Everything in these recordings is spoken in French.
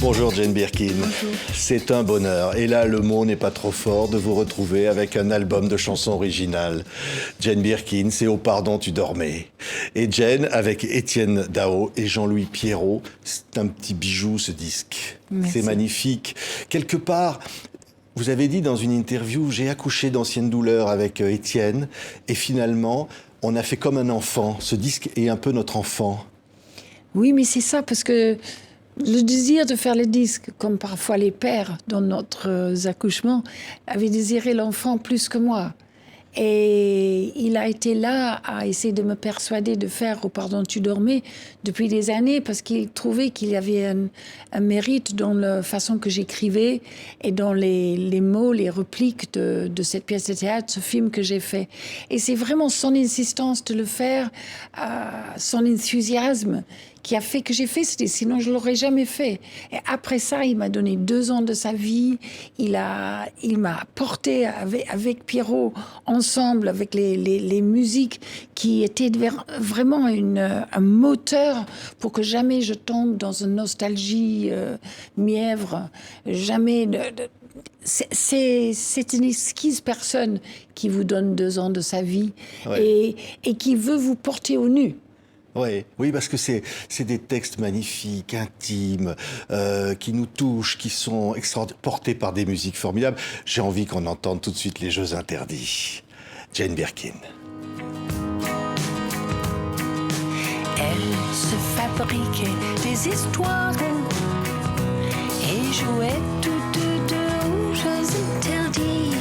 Bonjour Jane Birkin. Bonjour. C'est un bonheur, et là le mot n'est pas trop fort, de vous retrouver avec un album de chansons originales. Jane Birkin, c'est Au pardon tu dormais. Et Jane avec Étienne Dao et Jean-Louis Pierrot, c'est un petit bijou ce disque. Merci. C'est magnifique. Quelque part, vous avez dit dans une interview, j'ai accouché d'anciennes douleurs avec Étienne, et finalement, on a fait comme un enfant. Ce disque est un peu notre enfant. Oui, mais c'est ça, parce que le désir de faire les disques, comme parfois les pères dans notre accouchements, avaient désiré l'enfant plus que moi. Et il a été là à essayer de me persuader de faire Au pardon tu dormais depuis des années, parce qu'il trouvait qu'il y avait un mérite dans la façon que j'écrivais et dans les mots, les répliques de cette pièce de théâtre, ce film que j'ai fait. Et c'est vraiment son insistance de le faire, son enthousiasme qui a fait que j'ai fait ce disque, sinon je l'aurais jamais fait. Et après ça, il m'a donné 2 ans de sa vie. Il m'a porté avec Pierrot, ensemble, avec les musiques qui étaient vraiment un moteur pour que jamais je tombe dans une nostalgie mièvre. Jamais... C'est une exquise personne qui vous donne 2 ans de sa vie, ouais. et qui veut vous porter au nu. Oui, parce que c'est des textes magnifiques, intimes, qui nous touchent, qui sont portés par des musiques formidables. J'ai envie qu'on entende tout de suite Les Jeux Interdits. Jane Birkin. Elle se fabriquait des histoires et jouait toutes deux aux Jeux Interdits.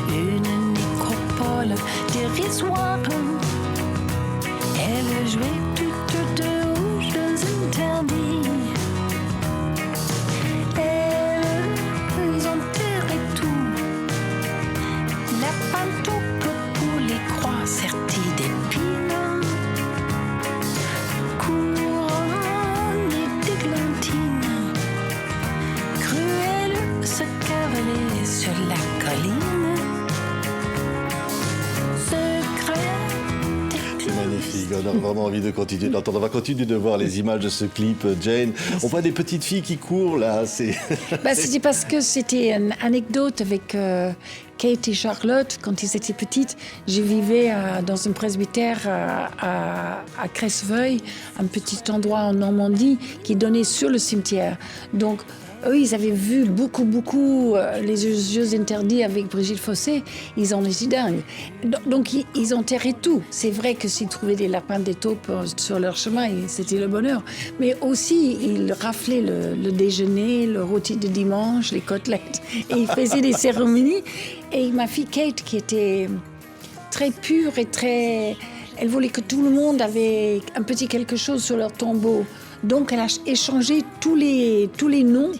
Une nécropole dérisoire. Elle jouait toutes deux aux Jeux Interdits. Elles enterraient tout. La pantoupe pour les croix serties d'épines, couronnées d'églantines. Cruelle se cavalait sur la colline. Magnifique, on a vraiment envie de continuer d'entendre. On va continuer de voir les images de ce clip, Jane. On voit des petites filles qui courent là. C'était parce que c'était une anecdote avec Kate et Charlotte. Quand ils étaient petites, je vivais dans un presbytère à Cresseveuil, un petit endroit en Normandie qui donnait sur le cimetière. Donc, eux, ils avaient vu beaucoup les Jeux Interdits avec Brigitte Fossé. Ils en étaient dingues. Donc, ils enterraient tout. C'est vrai que s'ils trouvaient des lapins, des taupes sur leur chemin, c'était le bonheur. Mais aussi, ils raflaient le déjeuner, le rôti de dimanche, les côtelettes. Et ils faisaient des cérémonies. Et ma fille Kate, qui était très pure et très... Elle voulait que tout le monde avait un petit quelque chose sur leur tombeau. Donc, elle a échangé tous les noms.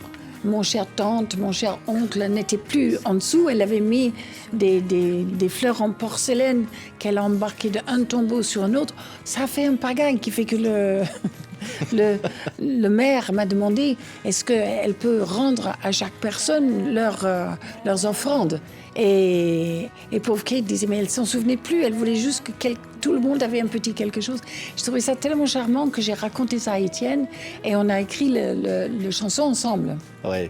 Mon cher tante, mon cher oncle n'était plus en dessous. Elle avait mis des fleurs en porcelaine qu'elle a embarquées d'un tombeau sur un autre. Ça a fait un pagaille qui fait que le maire m'a demandé est-ce qu'elle peut rendre à chaque personne leurs offrandes. Et pauvre Kate disait, mais elle s'en souvenait plus, elle voulait juste que tout le monde avait un petit quelque chose. Je trouvais ça tellement charmant que j'ai raconté ça à Étienne et on a écrit le chanson ensemble. Oui,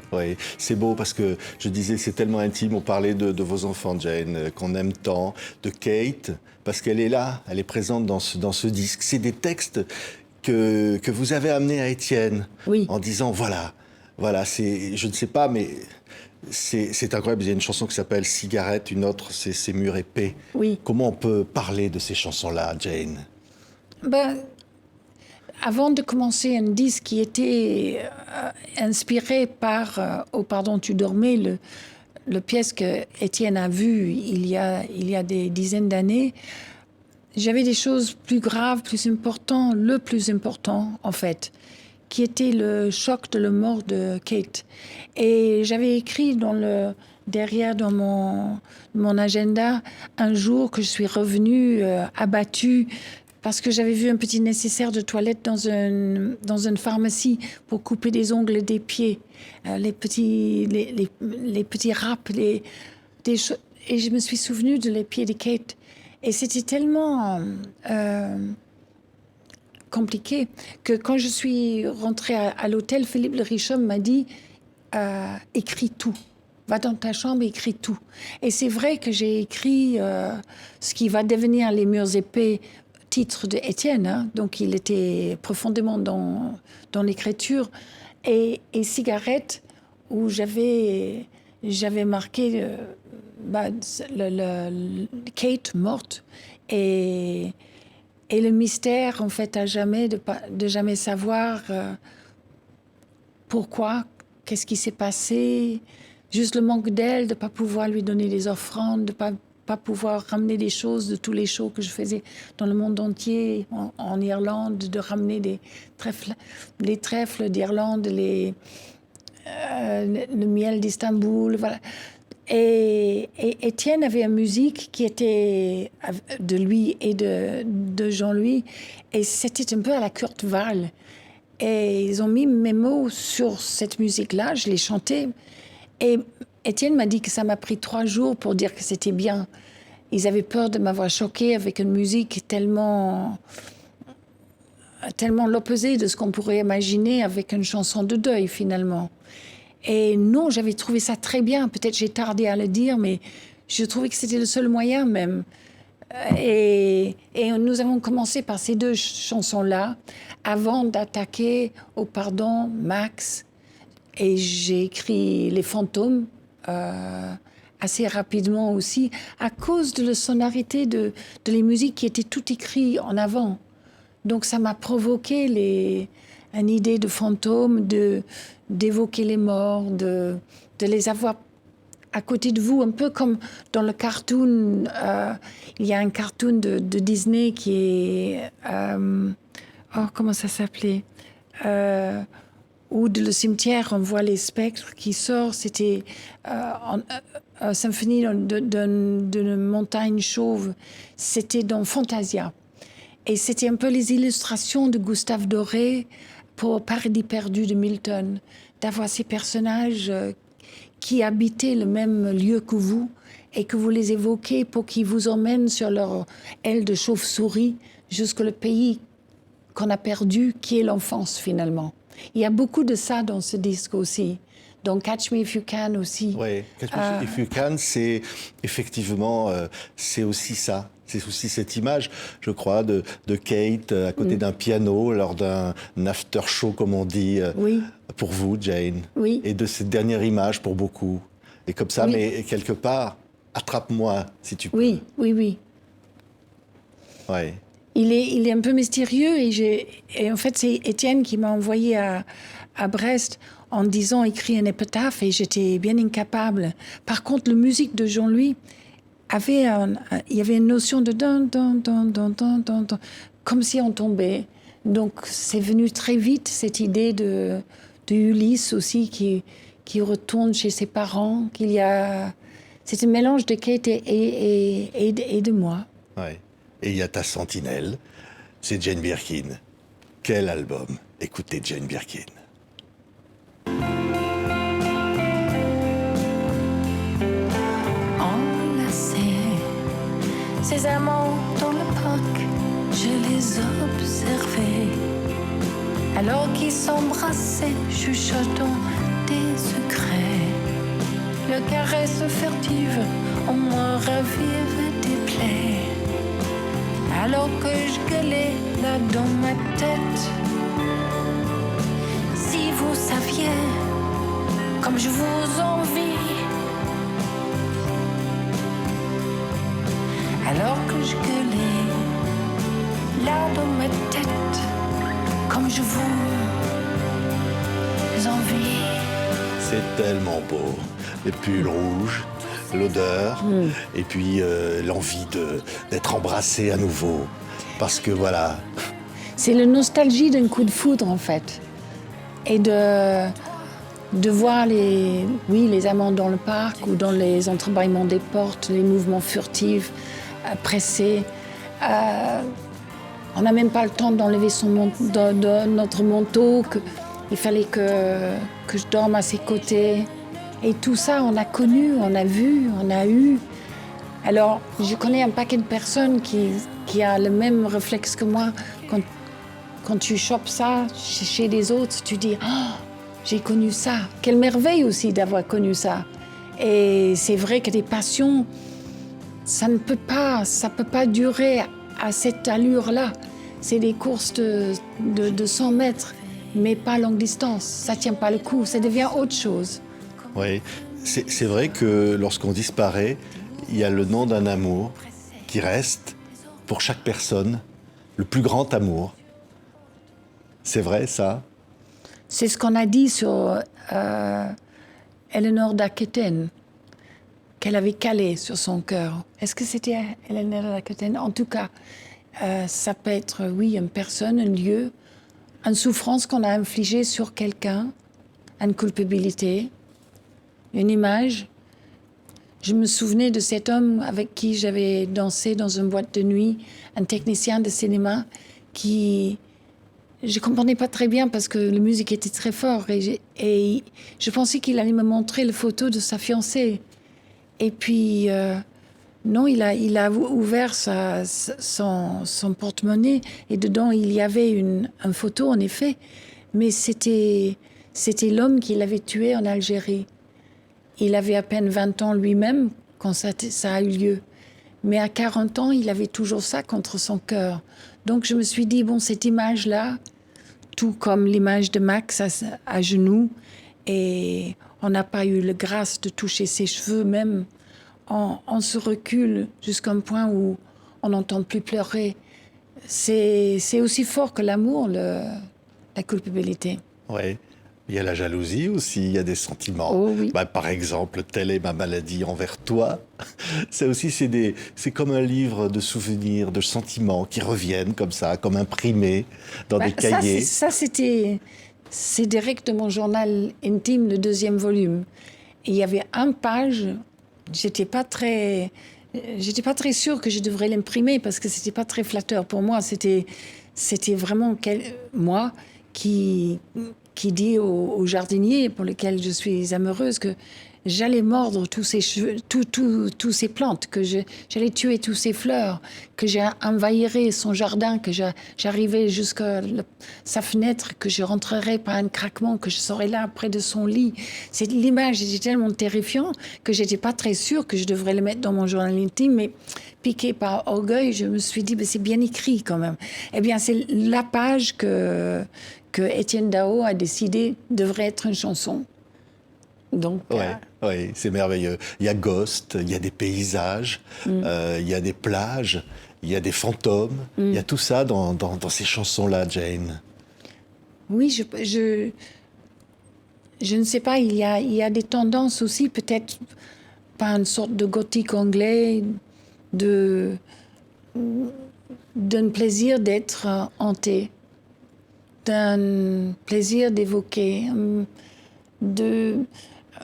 c'est beau parce que je disais, c'est tellement intime, on parlait de vos enfants, Jane, qu'on aime tant, de Kate, parce qu'elle est là, elle est présente dans ce disque. C'est des textes que vous avez amenés à Étienne, oui. En disant, voilà, je ne sais pas, mais... C'est incroyable, il y a une chanson qui s'appelle Cigarette, une autre c'est Mur épais. Oui. Comment on peut parler de ces chansons-là, Jane? Avant de commencer un disque qui était inspiré par Au pardon tu dormais, le pièce que Étienne a vue il y a des dizaines d'années, j'avais des choses plus graves, plus importantes, le plus important en fait, qui était le choc de la mort de Kate. Et j'avais écrit derrière dans mon agenda un jour que je suis revenue abattue parce que j'avais vu un petit nécessaire de toilette dans une pharmacie pour couper des ongles et des pieds, les petits râpes, et je me suis souvenue de les pieds de Kate. Et c'était tellement compliqué que quand je suis rentrée à l'hôtel, Philippe le Richomme m'a dit écris tout. Va dans ta chambre, écris tout. Et c'est vrai que j'ai écrit ce qui va devenir Les Murs épais, titre de Étienne. Hein. Donc il était profondément dans l'écriture. Et Cigarette, où j'avais marqué Kate morte. Et le mystère, en fait, à jamais, de jamais savoir pourquoi, qu'est-ce qui s'est passé. Juste le manque d'elle, de ne pas pouvoir lui donner des offrandes, de ne pas pouvoir ramener des choses de tous les shows que je faisais dans le monde entier, en Irlande, de ramener les trèfles d'Irlande, le miel d'Istanbul, voilà. Et Étienne avait une musique qui était de lui et de Jean-Louis, et c'était un peu à la Kurt Weill. Et ils ont mis mes mots sur cette musique-là, je l'ai chantée. Et Étienne m'a dit que ça m'a pris 3 jours pour dire que c'était bien. Ils avaient peur de m'avoir choquée avec une musique tellement l'opposé de ce qu'on pourrait imaginer avec une chanson de deuil, finalement. Et non, j'avais trouvé ça très bien. Peut-être j'ai tardé à le dire, mais je trouvais que c'était le seul moyen même. Et nous avons commencé par ces 2 chansons-là avant d'attaquer au pardon Max. Et j'ai écrit Les Fantômes assez rapidement aussi, à cause de la sonorité de les musiques qui étaient toutes écrites en avant. Donc ça m'a provoqué une idée de fantômes, d'évoquer les morts, de les avoir à côté de vous, un peu comme dans le cartoon. Il y a un cartoon de Disney qui est... comment ça s'appelait où de le cimetière, on voit les spectres qui sortent. C'était symphonie d'une montagne chauve. C'était dans Fantasia. Et c'était un peu les illustrations de Gustave Doré pour Paradis perdu de Milton. D'avoir ces personnages qui habitaient le même lieu que vous et que vous les évoquez pour qu'ils vous emmènent sur leur aile de chauve-souris jusqu'au pays qu'on a perdu, qui est l'enfance finalement. Il y a beaucoup de ça dans ce disque aussi. Donc Catch Me If You Can aussi. Oui, Catch Me If You Can, c'est effectivement, c'est aussi ça. C'est aussi cette image, je crois, de Kate à côté d'un piano lors d'un after show, comme on dit, pour vous, Jane. Oui. Et de cette dernière image pour beaucoup. Et comme ça, mais quelque part, attrape-moi, si tu peux. Oui. Ouais. Il est un peu mystérieux et en fait, c'est Étienne qui m'a envoyé à Brest en disant écris un épitaphe et j'étais bien incapable. Par contre, la musique de Jean-Louis il y avait une notion de comme si on tombait. Donc, c'est venu très vite cette idée de Ulysse aussi qui retourne chez ses parents. C'est un mélange de Kate et de moi. Ouais. Et il y a ta sentinelle, c'est Jane Birkin. Quel album! Écoutez Jane Birkin. Enlacés, ces amants dans le parc, je les observais. Alors qu'ils s'embrassaient, chuchotant des secrets. Le caresse furtive, en moi ravive des plaies. Alors que je gueulais là dans ma tête. Si vous saviez comme je vous envie. Alors que je gueulais là dans ma tête. Comme je vous envie. C'est tellement beau. Les pulls rouges, l'odeur, et puis l'envie d'être embrassé à nouveau. Parce que voilà. C'est la nostalgie d'un coup de foudre, en fait. Et de voir les amants dans le parc ou dans les entrebâillements des portes, les mouvements furtifs, pressés. On n'a même pas le temps d'enlever notre manteau. Il fallait que je dorme à ses côtés. Et tout ça, on a connu, on a vu, on a eu. Alors, je connais un paquet de personnes qui a le même réflexe que moi quand quand tu chopes ça chez les autres, tu dis oh, j'ai connu ça. Quelle merveille aussi d'avoir connu ça. Et c'est vrai que des passions, ça peut pas durer à cette allure-là. C'est des courses de 100 mètres, mais pas longue distance. Ça tient pas le coup, ça devient autre chose. Oui, c'est vrai que lorsqu'on disparaît, il y a le nom d'un amour qui reste pour chaque personne, le plus grand amour. C'est vrai, ça? C'est ce qu'on a dit sur Éléonore d'Aquitaine, qu'elle avait calé sur son cœur. Est-ce que c'était Éléonore d'Aquitaine? En tout cas, ça peut être, oui, une personne, un lieu, une souffrance qu'on a infligée sur quelqu'un, une culpabilité, une image. Je me souvenais de cet homme avec qui j'avais dansé dans une boîte de nuit, un technicien de cinéma qui... Je ne comprenais pas très bien parce que la musique était très forte et je pensais qu'il allait me montrer la photo de sa fiancée. Et puis, non, il a ouvert son porte-monnaie et dedans, il y avait une photo, en effet. Mais c'était l'homme qui l'avait tué en Algérie. Il avait à peine 20 ans lui-même quand ça a eu lieu. Mais à 40 ans, il avait toujours ça contre son cœur. Donc je me suis dit, bon, cette image-là, tout comme l'image de Max à genoux, et on n'a pas eu la grâce de toucher ses cheveux, même on se recule jusqu'à un point où on n'entend plus pleurer. C'est aussi fort que l'amour, la culpabilité. Oui. Il y a la jalousie aussi, il y a des sentiments. Oh oui. Par exemple, telle est ma maladie envers toi. Ça aussi, c'est comme un livre de souvenirs, de sentiments qui reviennent comme ça, comme imprimés dans des cahiers. C'est direct de mon journal intime, le 2e volume. Et il y avait une page, j'étais pas très sûre que je devrais l'imprimer parce que c'était pas très flatteur pour moi. C'était vraiment moi qui dit au jardinier pour lequel je suis amoureuse que j'allais mordre tous ces cheveux, tous ces plantes, que j'allais tuer tous ces fleurs, que j'envahirais son jardin, que j'arrivais jusqu'à sa fenêtre, que je rentrerais par un craquement, que je serais là près de son lit. L'image était tellement terrifiante que j'étais pas très sûre que je devrais le mettre dans mon journal intime, mais piquée par orgueil, je me suis dit, c'est bien écrit quand même. Eh bien, c'est la page que Étienne Dao a décidé devrait être une chanson. Donc, oui, c'est merveilleux. Il y a Ghost, il y a des paysages, il y a des plages, il y a des fantômes. Il y a tout ça dans ces chansons-là, Jane. Oui, je ne sais pas, il y a des tendances aussi, peut-être pas une sorte de gothique anglais, d'un plaisir d'être hanté, d'un plaisir d'évoquer,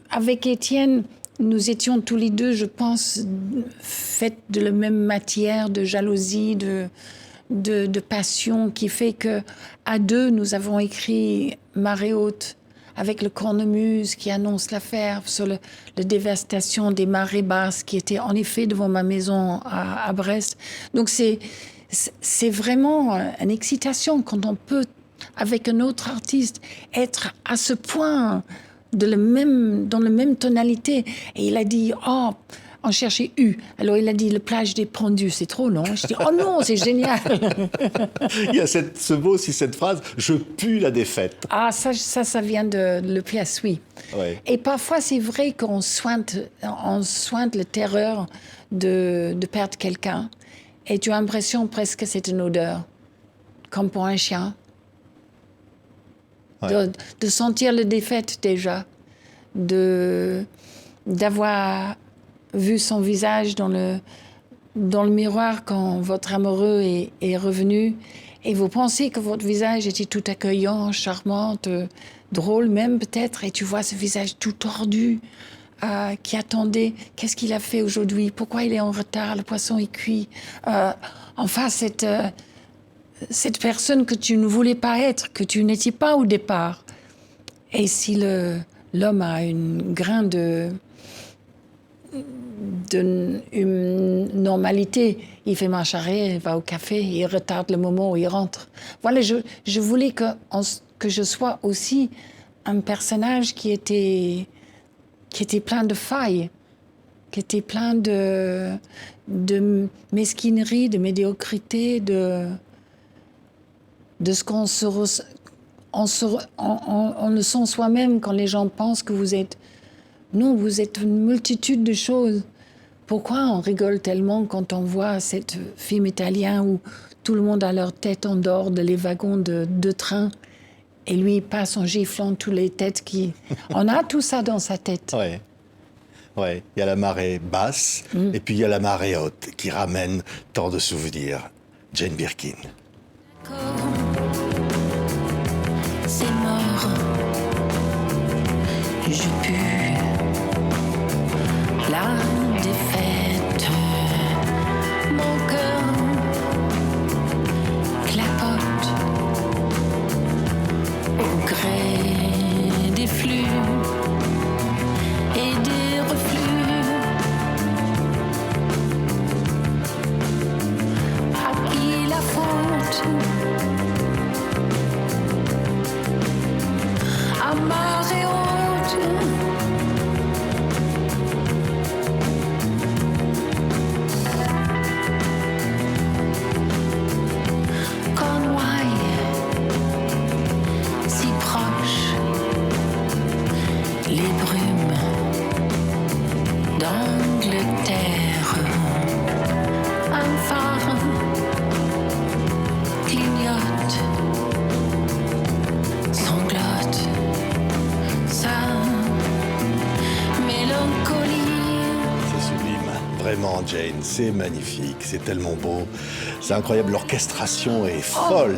avec Étienne, nous étions tous les deux, je pense, faits de la même matière, de jalousie, de passion, qui fait que à deux, nous avons écrit Marée haute, avec le cornemuse qui annonce l'affaire sur la dévastation des marées basses qui étaient en effet devant ma maison à Brest. Donc c'est vraiment une excitation quand on peut, avec un autre artiste, être à ce point dans la même tonalité. Et il a dit, on cherchait U. Alors il a dit, le plage des pendus, c'est trop long. Je dis, oh non, c'est génial. Il y a ce mot aussi, cette phrase, je pue la défaite. Ah, ça vient de la pièce, oui. Ouais. Et parfois, c'est vrai qu'on sointe la terreur de perdre quelqu'un. Et tu as l'impression presque que c'est une odeur, comme pour un chien. Ouais. De sentir la défaite déjà, d'avoir vu son visage dans le miroir quand votre amoureux est revenu et vous pensez que votre visage était tout accueillant, charmant, drôle même peut-être, et tu vois ce visage tout tordu qui attendait. Qu'est-ce qu'il a fait aujourd'hui? Pourquoi il est en retard? Le poisson est cuit. Enfin, cette personne que tu ne voulais pas être, que tu n'étais pas au départ. Et si l'homme a une grain d'une normalité. Il fait marche arrière, il va au café, il retarde le moment où il rentre. Voilà, je voulais que je sois aussi un personnage qui était plein de failles, qui était plein de mesquinerie, de médiocrité, de ce qu'on on le sent soi-même quand les gens pensent que vous êtes... Non, vous êtes une multitude de choses. Pourquoi on rigole tellement quand on voit cette film italien où tout le monde a leur tête en dehors de les wagons de train et lui il passe en giflant toutes les têtes qui... On a tout ça dans sa tête. Ouais. Ouais, il y a la marée basse et puis il y a la marée haute qui ramène tant de souvenirs. Jane Birkin. C'est mort. Je pue la défaite. Mon cœur clapote au gré des flux et des reflux. À qui la faute? À marée haute. Cornouailles, si proche, les brumes d'Angleterre. Un phare clignote, sanglote, sa mélancolie. C'est sublime. Vraiment, Jane, c'est magnifique, c'est tellement beau. C'est incroyable, l'orchestration est folle.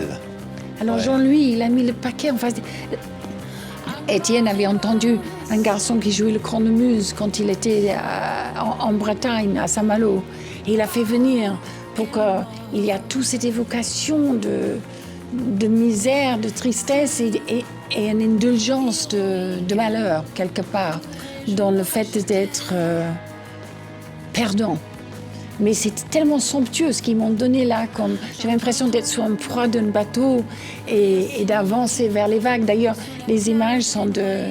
Alors Ouais. Jean-Louis, il a mis le paquet en face. Étienne avait entendu un garçon qui jouait le cornemuse quand il était en Bretagne, à Saint-Malo. Et il a fait venir pour qu'il y a toute cette évocation de misère, de tristesse et une indulgence de malheur, quelque part, dans le fait d'être perdant. Mais c'était tellement somptueux ce qu'ils m'ont donné là, comme j'ai l'impression d'être sur une proie d'un bateau et d'avancer vers les vagues. D'ailleurs, les images sont de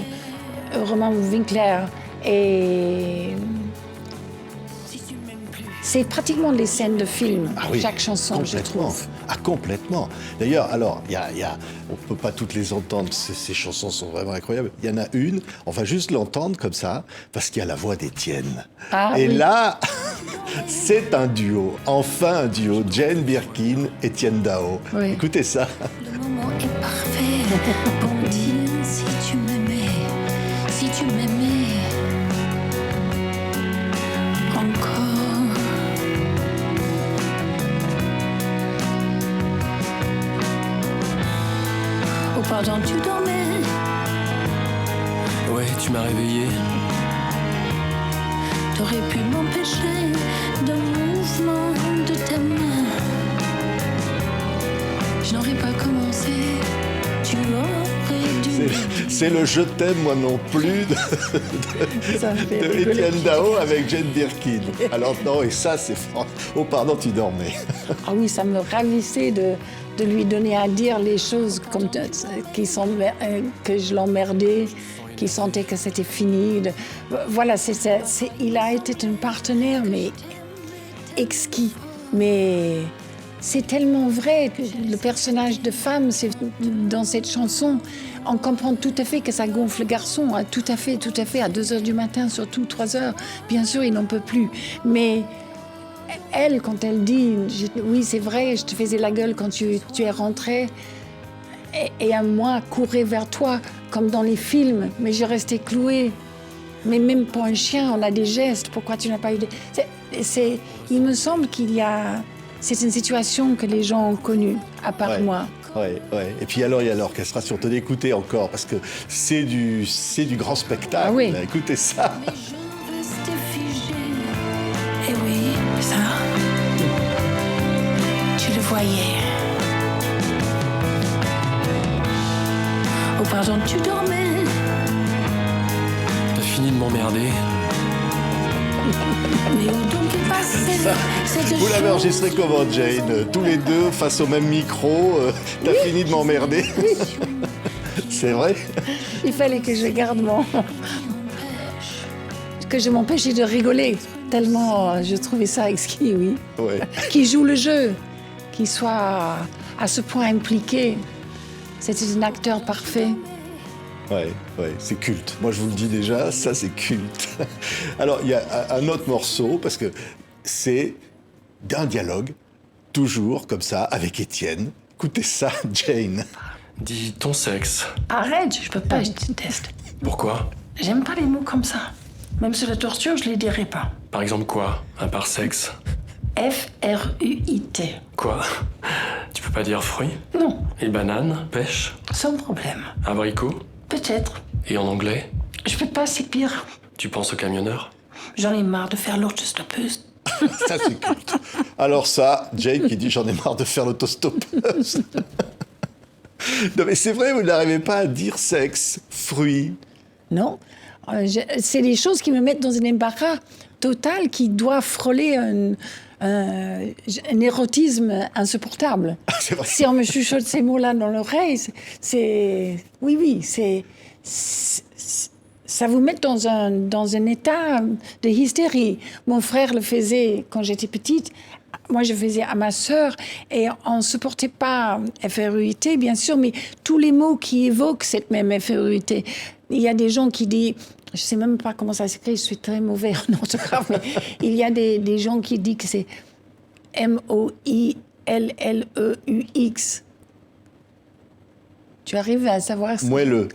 Roman Winkler et c'est pratiquement des scènes de film, Ah oui, chaque chanson, je complètement. trouve. Ah, complètement. D'ailleurs, alors, on ne peut pas toutes les entendre, ces chansons sont vraiment incroyables. Il y en a une, on va juste l'entendre comme ça, parce qu'il y a la voix d'Étienne. Ah, et oui. là, c'est un duo, enfin un duo, Jane Birkin, Étienne Dao. Oui. Écoutez ça. Le moment est parfait pour me dire si tu m'aimais, si tu m'aimais encore. Oh pardon, tu dormais. Ouais, tu m'as réveillé. T'aurais pu m'empêcher d'un mouvement de ta main. Je n'aurais pas commencé. Tu aurais dû. C'est le Je t'aime, moi non plus Ça me fait de rigoler. Étienne Dao avec Jane Birkin. Alors non, et ça, c'est franc. Oh, pardon, tu dormais. Ah oui, ça me ravissait de lui donner à dire les choses comme que je l'emmerdais, qu'il sentait que c'était fini. Voilà, il a été un partenaire, mais exquis. Mais c'est tellement vrai, le personnage de femme, dans cette chanson, on comprend tout à fait que ça gonfle le garçon, hein, tout à fait, à 2h du matin, surtout 3h. Bien sûr, il n'en peut plus. Mais elle, quand elle dit « Oui, c'est vrai, je te faisais la gueule quand tu es rentrée », et à moi, courir vers toi, comme dans les films, mais je restais clouée. Mais même pour un chien, on a des gestes, pourquoi tu n'as pas eu des... Il me semble c'est une situation que les gens ont connue, à part Ouais. moi. Ouais. Et puis alors, il y a l'orchestration. Tenez, écoutez encore, parce que c'est du grand spectacle. Ah oui. Là. Écoutez ça. Les gens restaient figés. Et oui, ça, tu le voyais. Oh pardon, tu dormais. T'as fini de m'emmerder. Mais où donc est passée cette Vous l'avez chose enregistré comment, Jane? Tous les deux face au même micro. T'as fini de m'emmerder. C'est vrai? Il fallait que je garde que je m'empêchais de rigoler. Tellement je trouvais ça exquis, oui. Ouais. Qui joue le jeu, qui soit à ce point impliqué. C'était un acteur parfait. Ouais, c'est culte. Moi, je vous le dis déjà, ça, c'est culte. Alors, il y a un autre morceau, parce que c'est d'un dialogue, toujours comme ça, avec Étienne. Écoutez ça, Jane. Dis ton sexe. Arrête, je peux pas, je déteste. Pourquoi? J'aime pas les mots comme ça. Même sur la torture, je les dirai pas. Par exemple quoi? À part sexe? F-R-U-I-T. Quoi? Tu peux pas dire fruits? Non, Et banane? Pêche? sans problème. Abricot? Peut-être. Et en anglais? Je peux pas, c'est pire. Tu penses au camionneur? J'en ai marre de faire l'autostoppeuse. Ça, c'est culte. Alors ça, Jane qui dit « J'en ai marre de faire l'autostoppeuse ». Non, mais c'est vrai, vous n'arrivez pas à dire sexe, fruits. Non. C'est des choses qui me mettent dans un embarras total qui doit frôler un érotisme insupportable. C'est vrai. Si on me chuchote ces mots-là dans l'oreille, oui, ça vous met dans un état de hystérie. Mon frère le faisait quand j'étais petite. Moi, je faisais à ma sœur et on ne supportait pas FRUIT, bien sûr, mais tous les mots qui évoquent cette même FRUIT. Il y a des gens qui disent, je ne sais même pas comment ça s'écrit, je suis très mauvais en orthographe, mais il y a des gens qui disent que c'est MOILLEUX. Tu arrives à savoir ça? Moelleux.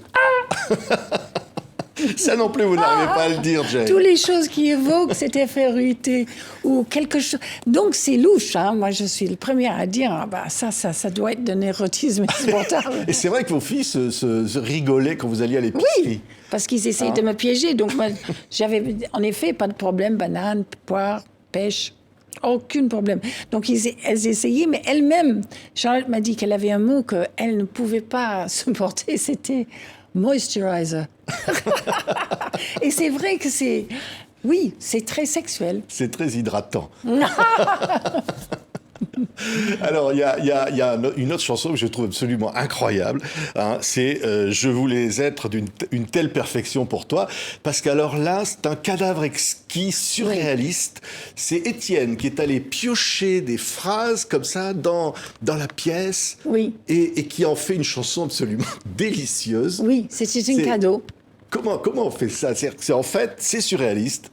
Ça non plus, vous n'arrivez pas à le dire, Jane. Toutes les choses qui évoquent cette FRUIT ou quelque chose. Donc c'est louche, hein. Moi je suis le premier à dire, ah bah, ça doit être d'un érotisme insupportable. Et c'est vrai que vos filles se rigolaient quand vous alliez à l'épicerie. Oui, parce qu'ils essayaient de me piéger. Donc moi, j'avais en effet pas de problème, banane, poire, pêche. Aucun problème. Donc, elles essayaient, mais elles-mêmes, Charlotte m'a dit qu'elle avait un mot qu'elle ne pouvait pas supporter, c'était moisturizer. Et c'est vrai que oui, c'est très sexuel. C'est très hydratant. Alors, il y a une autre chanson que je trouve absolument incroyable. Hein, c'est Je voulais être d'une telle perfection pour toi. Parce qu'alors là, c'est un cadavre exquis, surréaliste. C'est Étienne qui est allé piocher des phrases comme ça dans la pièce. Oui. Et qui en fait une chanson absolument délicieuse. Oui, c'est un cadeau. Comment on fait ça? En fait, c'est surréaliste.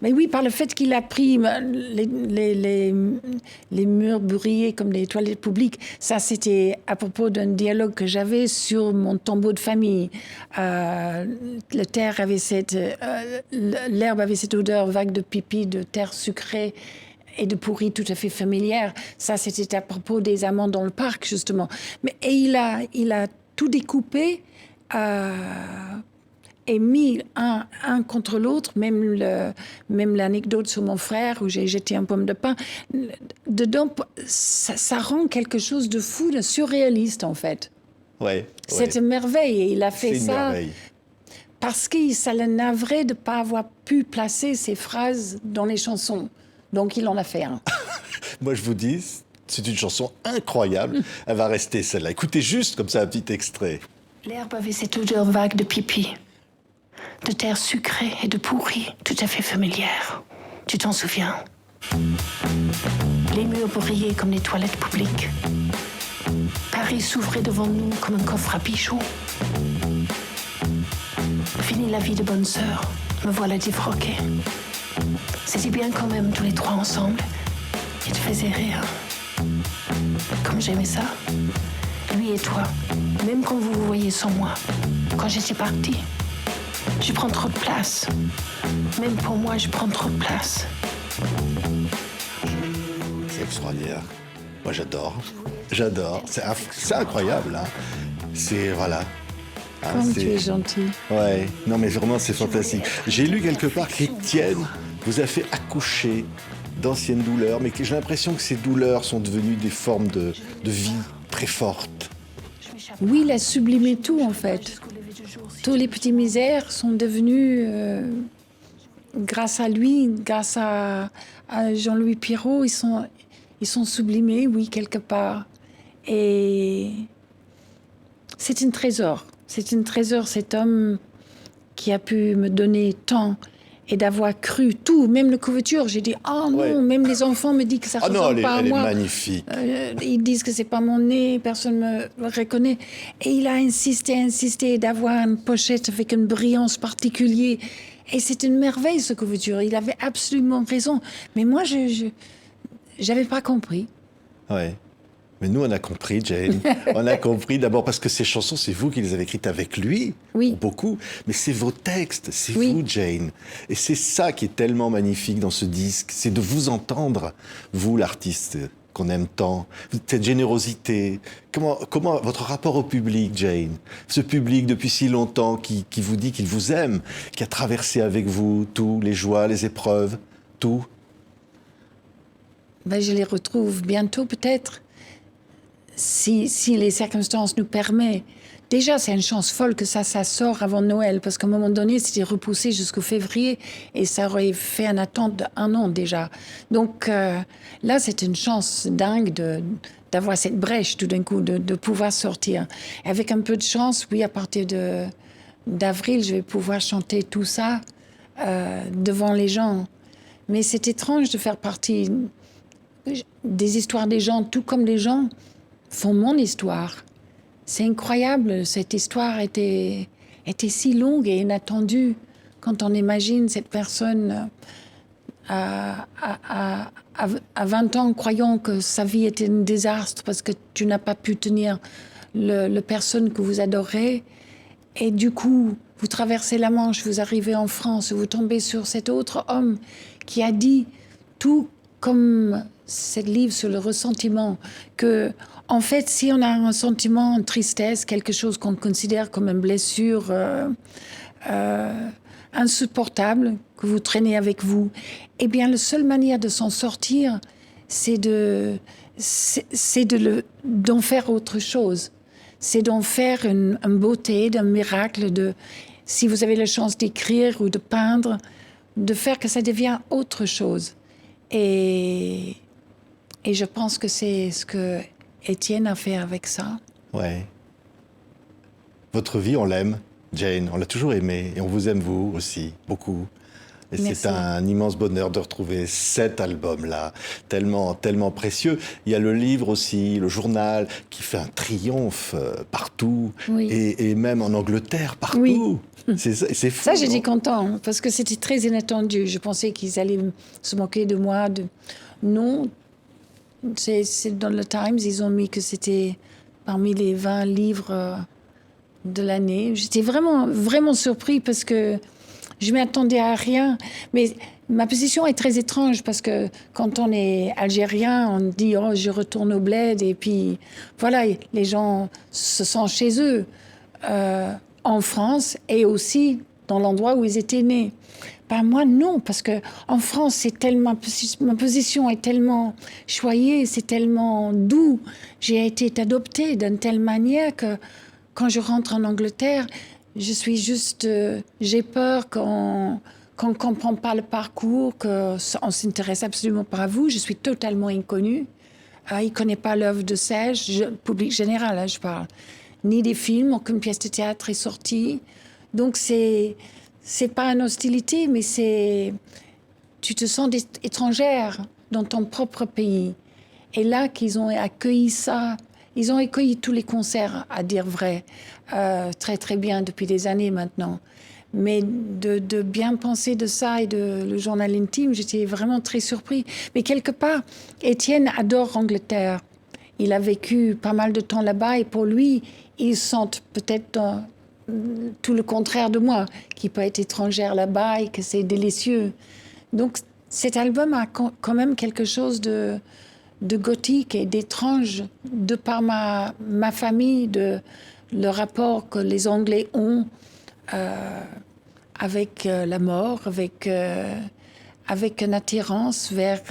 Mais oui, par le fait qu'il a pris les murs brillés comme les toilettes publiques, ça c'était à propos d'un dialogue que j'avais sur mon tombeau de famille. L'herbe avait cette odeur vague de pipi, de terre sucrée et de pourri tout à fait familière. Ça c'était à propos des amants dans le parc justement. Et il a tout découpé. Et mis un contre l'autre, même l'anecdote sur mon frère où j'ai jeté un pomme de pain. Dedans, ça rend quelque chose de fou, de surréaliste en fait. Ouais. C'est une merveille et il a fait C'est une ça merveille. parce que ça le navrait de ne pas avoir pu placer ces phrases dans les chansons. Donc il en a fait un. Moi je vous dis, c'est une chanson incroyable. Elle va rester celle-là. Écoutez juste comme ça un petit extrait. L'herbe avait cette odeur vague de pipi, de terre sucrée et de pourri, tout à fait familière. Tu t'en souviens? Les murs brillaient comme les toilettes publiques. Paris s'ouvrait devant nous comme un coffre à bijoux. Fini la vie de bonne sœur, me voilà défroquée. C'était bien quand même tous les trois ensemble. Il te faisait rire. Comme j'aimais ça. Lui et toi, même quand vous vous voyez sans moi. Quand j'étais partie, je prends trop de place. Même pour moi, je prends trop de place. C'est extraordinaire. Moi j'adore. J'adore. C'est incroyable. Hein. C'est voilà. Hein, Comme tu es gentil. Ouais. Non mais vraiment c'est fantastique. J'ai lu quelque part qu'Étienne vous a fait accoucher d'anciennes douleurs, mais que j'ai l'impression que ces douleurs sont devenues des formes de vie très fortes. Oui, il a sublimé tout en fait. Tous les petits misères sont devenus grâce à lui, grâce à Jean-Louis Pirot, ils sont sublimés, oui, quelque part. Et c'est un trésor. C'est un trésor, cet homme qui a pu me donner tant et d'avoir cru tout, même la couverture. J'ai dit, oh non, Ouais. même les enfants me disent que ça Ah non, ressemble pas à elle est moi. magnifique. Ils disent que c'est pas mon nez, personne me reconnaît. Et il a insisté d'avoir une pochette avec une brillance particulière. Et c'est une merveille, ce couverture. Il avait absolument raison. Mais moi, je n'avais pas compris. Ouais. Mais nous, on a compris, Jane. On a compris d'abord parce que ces chansons, c'est vous qui les avez écrites avec lui, Oui. pour beaucoup. Mais c'est vos textes, c'est Oui. vous, Jane. Et c'est ça qui est tellement magnifique dans ce disque, c'est de vous entendre, vous, l'artiste qu'on aime tant, cette générosité. Comment votre rapport au public, Jane, ce public depuis si longtemps qui vous dit qu'il vous aime, qui a traversé avec vous tout, les joies, les épreuves, tout. Ben, je les retrouve bientôt, peut-être. Si les circonstances nous permettent. Déjà, c'est une chance folle que ça sort avant Noël, parce qu'à un moment donné, c'était repoussé jusqu'au février, et ça aurait fait une attente d'1 an déjà. Donc là, c'est une chance dingue d'avoir cette brèche tout d'un coup, de pouvoir sortir. Et avec un peu de chance, oui, à partir d'avril, je vais pouvoir chanter tout ça devant les gens. Mais c'est étrange de faire partie des histoires des gens, tout comme les gens font mon histoire. C'est incroyable, cette histoire était si longue et inattendue. Quand on imagine cette personne à 20 ans croyant que sa vie était un désastre parce que tu n'as pas pu tenir le personne que vous adorez, et du coup, vous traversez la Manche, vous arrivez en France, vous tombez sur cet autre homme qui a dit tout comme ce livre sur le ressentiment, que, en fait, si on a un sentiment, une tristesse, quelque chose qu'on considère comme une blessure insupportable, que vous traînez avec vous, eh bien, la seule manière de s'en sortir, c'est d'en faire autre chose. C'est d'en faire une beauté, d'un miracle, si vous avez la chance d'écrire ou de peindre, de faire que ça devienne autre chose. Et je pense que c'est ce que Étienne a fait avec ça. Ouais. Votre vie, on l'aime, Jane. On l'a toujours aimée. Et on vous aime, vous aussi, beaucoup. Et Merci. c'est un immense bonheur de retrouver cet album-là, tellement, tellement précieux. Il y a le livre aussi, le journal, qui fait un triomphe partout. Oui. Et même en Angleterre, partout. Oui. C'est fou. Ça, j'étais non? content, parce que c'était très inattendu. Je pensais qu'ils allaient se moquer de moi. Non, c'est dans le Times, ils ont mis que c'était parmi les 20 livres de l'année. J'étais vraiment, vraiment surpris, parce que je ne m'attendais à rien. Mais ma position est très étrange, parce que quand on est algérien, on dit « Oh, je retourne au bled », et puis voilà, les gens se sentent chez eux. En France et aussi dans l'endroit où ils étaient nés. Ben moi, non, parce que en France, c'est tellement, ma position est tellement choyée, c'est tellement doux. J'ai été adoptée d'une telle manière que quand je rentre en Angleterre, je suis juste... j'ai peur qu'on ne comprend pas le parcours, qu'on ne s'intéresse absolument pas à vous. Je suis totalement inconnue. Il ne connaît pas l'œuvre de Serge, public général, là, je parle. Ni des films, aucune pièce de théâtre est sortie. Donc, c'est pas une hostilité, mais tu te sens étrangère dans ton propre pays. Et là, qu'ils ont accueilli ça, ils ont accueilli tous les concerts, à dire vrai, très, très bien depuis des années maintenant. Mais de bien penser de ça et de le journal intime, j'étais vraiment très surpris. Mais quelque part, Étienne adore Angleterre. Il a vécu pas mal de temps là-bas, et pour lui, il sent peut-être tout le contraire de moi, qui peut être étrangère là-bas et que c'est délicieux. Donc cet album a quand même quelque chose de gothique et d'étrange, de par ma famille, de le rapport que les Anglais ont avec la mort, avec une attirance vers...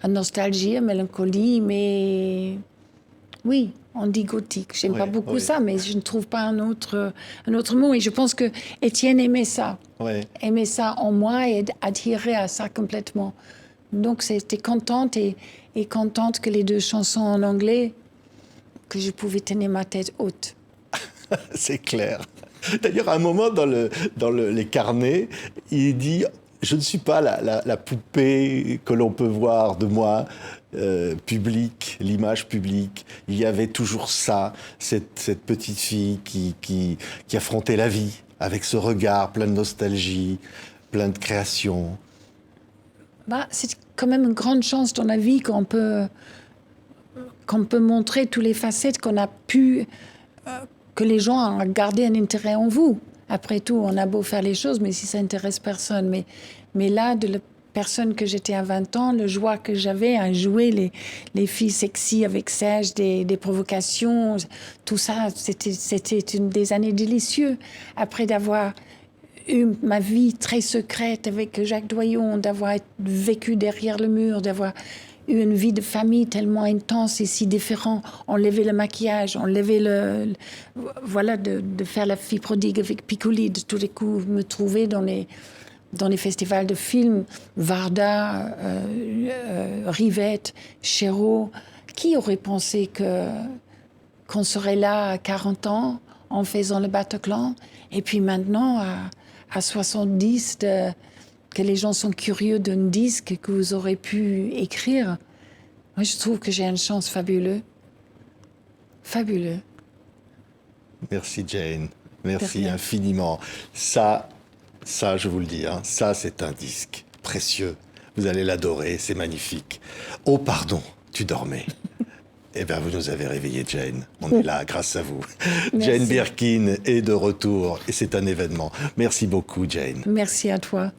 une nostalgie, une mélancolie, mais oui, On dit gothique. J'aime pas beaucoup oui. ça, mais je ne trouve pas un autre mot. Et je pense que Étienne aimait ça. Ouais. Aimait ça en moi et adhérait à ça complètement. Donc, j'étais contente et contente que les 2 chansons en anglais, que je pouvais tenir ma tête haute. C'est clair. D'ailleurs, à un moment dans les carnets, il dit « Je ne suis pas la poupée que l'on peut voir de moi, publique, l'image publique. » Il y avait toujours ça, cette petite fille qui affrontait la vie avec ce regard plein de nostalgie, plein de création. C'est quand même une grande chance dans la vie qu'on peut montrer toutes les facettes qu'on a pu... que les gens ont gardé un intérêt en vous. Après tout, on a beau faire les choses, mais si ça n'intéresse personne. Mais là, de la personne que j'étais à 20 ans, le joie que j'avais à jouer les filles sexy avec Serge, des provocations, tout ça, c'était des années délicieuses. Après d'avoir eu ma vie très secrète avec Jacques Doyon, d'avoir vécu derrière le mur, d'avoir eu une vie de famille tellement intense et si différente. Enlever le maquillage, enlever voilà, de faire la fille prodigue avec Piccoli, de tous les coups me trouver dans les festivals de films, Varda, Rivette, Chéreau. Qui aurait pensé qu'on serait là à 40 ans en faisant le Bataclan et puis maintenant à 70 que les gens sont curieux d'un disque que vous aurez pu écrire. Moi, je trouve que j'ai une chance fabuleuse. Fabuleux. Merci Jane, merci infiniment. Ça, je vous le dis, hein, ça c'est un disque précieux. Vous allez l'adorer, c'est magnifique. Oh pardon, tu dormais. Eh bien, vous nous avez réveillés, Jane. On est là grâce à vous. Merci. Jane Birkin est de retour et c'est un événement. Merci beaucoup, Jane. Merci à toi.